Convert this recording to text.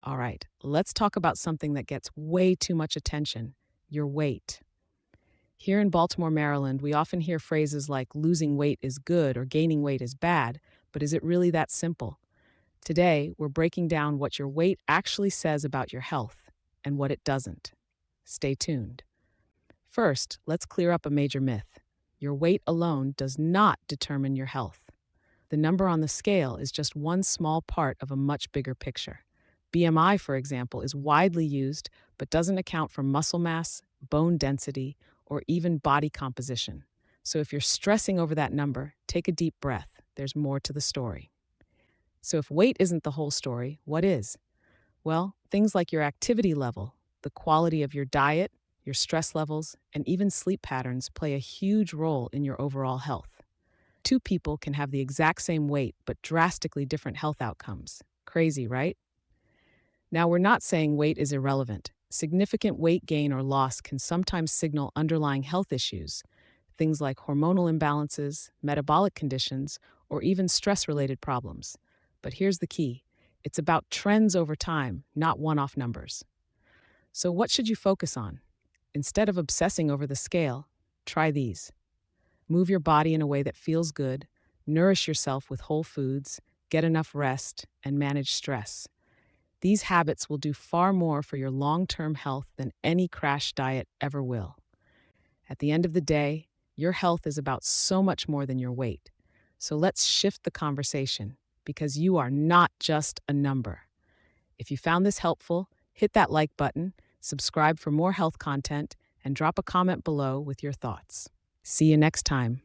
All right, let's talk about something that gets way too much attention: your weight. Here in Baltimore, Maryland, we often hear phrases like losing weight is good or gaining weight is bad, but is it really that simple? Today, we're breaking down what your weight actually says about your health and what it doesn't. Stay tuned. First, let's clear up a major myth. Your weight alone does not determine your health. The number on the scale is just one small part of a much bigger picture. BMI, for example, is widely used but doesn't account for muscle mass, bone density, or even body composition. So if you're stressing over that number, take a deep breath. There's more to the story. So if weight isn't the whole story, what is? Well, things like your activity level, the quality of your diet, your stress levels, and even sleep patterns play a huge role in your overall health. Two people can have the exact same weight but drastically different health outcomes. Crazy, right? Now, we're not saying weight is irrelevant. Significant weight gain or loss can sometimes signal underlying health issues, things like hormonal imbalances, metabolic conditions, or even stress related problems. But here's the key: it's about trends over time, not one off numbers. So, what should you focus on? Instead of obsessing over the scale, try these. Move your body in a way that feels good, nourish yourself with whole foods, get enough rest, and manage stress. These habits will do far more for your long term health than any crash diet ever will. At the end of the day, your health is about so much more than your weight. So let's shift the conversation, because you are not just a number. If you found this helpful, hit that like button, subscribe for more health content, and drop a comment below with your thoughts. See you next time.